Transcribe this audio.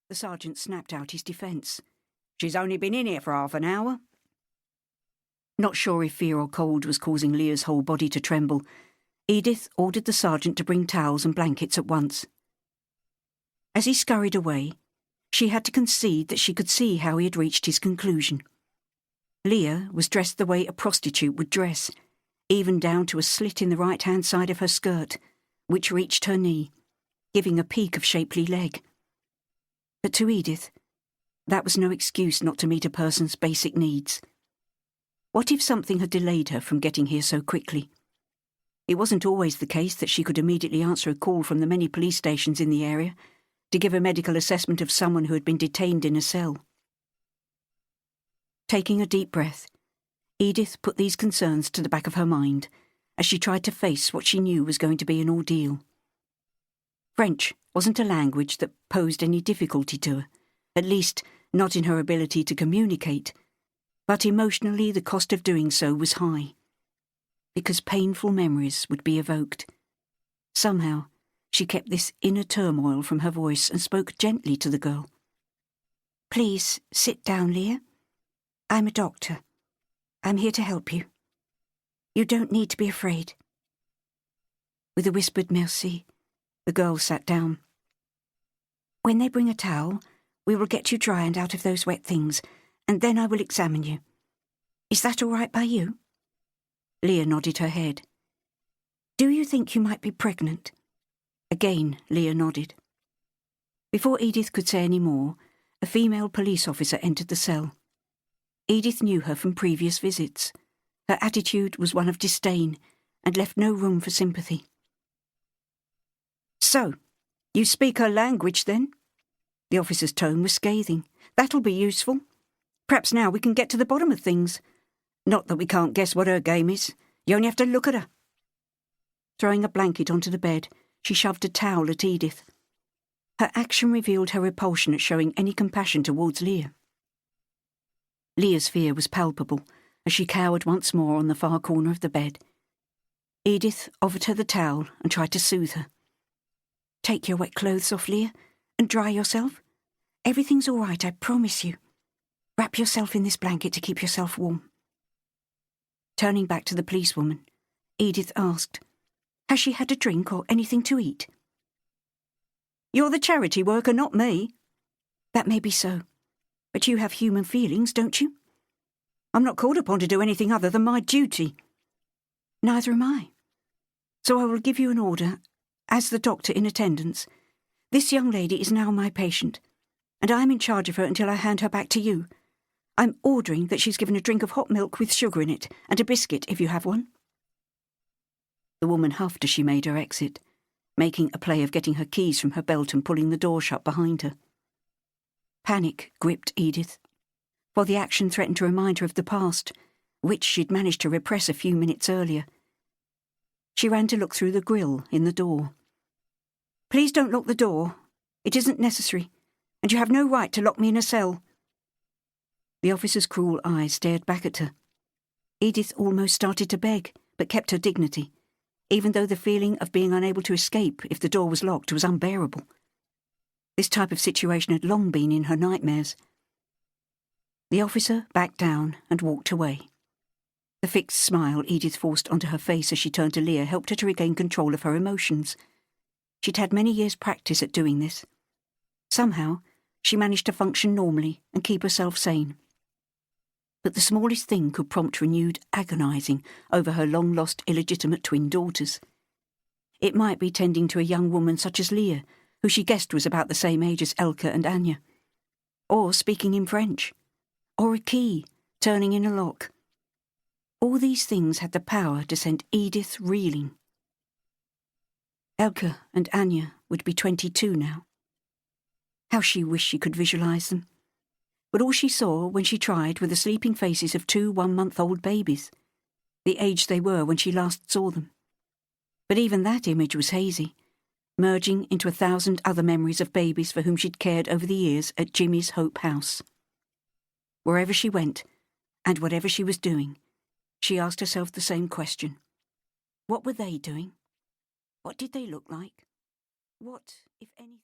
The sergeant snapped out his defence. "She's only been in here for half an hour." Not sure if fear or cold was causing Leah's whole body to tremble, Edith ordered the sergeant to bring towels and blankets at once. As he scurried away, she had to concede that she could see how he had reached his conclusion. Leah was dressed the way a prostitute would dress, even down to a slit in the right-hand side of her skirt, which reached her knee, giving a peek of shapely leg. But to Edith, that was no excuse not to meet a person's basic needs. What if something had delayed her from getting here so quickly? It wasn't always the case that she could immediately answer a call from the many police stations in the area to give a medical assessment of someone who had been detained in a cell. Taking a deep breath, Edith put these concerns to the back of her mind as she tried to face what she knew was going to be an ordeal. French wasn't a language that posed any difficulty to her, at least not in her ability to communicate, but emotionally the cost of doing so was high, because painful memories would be evoked. Somehow, she kept this inner turmoil from her voice and spoke gently to the girl. "Please sit down, Leah. I'm a doctor. I'm here to help you. You don't need to be afraid." With a whispered merci, the girl sat down. "When they bring a towel, we will get you dry and out of those wet things, and then I will examine you. Is that all right by you?" Leah nodded her head. "Do you think you might be pregnant?" Again, Leah nodded. Before Edith could say any more, a female police officer entered the cell. Edith knew her from previous visits. Her attitude was one of disdain and left no room for sympathy. "So, you speak her language, then?" The officer's tone was scathing. "That'll be useful. Perhaps now we can get to the bottom of things. Not that we can't guess what her game is. You only have to look at her." Throwing a blanket onto the bed, she shoved a towel at Edith. Her action revealed her repulsion at showing any compassion towards Leah. Leah's fear was palpable as she cowered once more on the far corner of the bed. Edith offered her the towel and tried to soothe her. "Take your wet clothes off, Leah, and dry yourself. Everything's all right, I promise you. Wrap yourself in this blanket to keep yourself warm." Turning back to the policewoman, Edith asked, "Has she had a drink or anything to eat?" "You're the charity worker, not me." "That may be so, but you have human feelings, don't you?" "I'm not called upon to do anything other than my duty." "Neither am I. So I will give you an order, as the doctor in attendance. This young lady is now my patient, and I am in charge of her until I hand her back to you. I'm ordering that she's given a drink of hot milk with sugar in it, and a biscuit if you have one." The woman huffed as she made her exit, making a play of getting her keys from her belt and pulling the door shut behind her. Panic gripped Edith, for the action threatened to remind her of the past, which she'd managed to repress a few minutes earlier. She ran to look through the grill in the door. "Please don't lock the door. It isn't necessary, and you have no right to lock me in a cell." The officer's cruel eyes stared back at her. Edith almost started to beg, but kept her dignity, even though the feeling of being unable to escape if the door was locked was unbearable. This type of situation had long been in her nightmares. The officer backed down and walked away. The fixed smile Edith forced onto her face as she turned to Leah helped her to regain control of her emotions. She'd had many years' practice at doing this. Somehow, she managed to function normally and keep herself sane. But the smallest thing could prompt renewed agonising over her long-lost illegitimate twin daughters. It might be tending to a young woman such as Leah, who she guessed was about the same age as Elka and Ania. Or speaking in French. Or a key, turning in a lock. All these things had the power to send Edith reeling. Elka and Ania would be 22 now. How she wished she could visualise them. But all she saw when she tried were the sleeping faces of 2 one-month-old babies, the age they were when she last saw them. But even that image was hazy, merging into 1,000 other memories of babies for whom she'd cared over the years at Jimmy's Hope House. Wherever she went, and whatever she was doing, she asked herself the same question. What were they doing? What did they look like? What, if anything...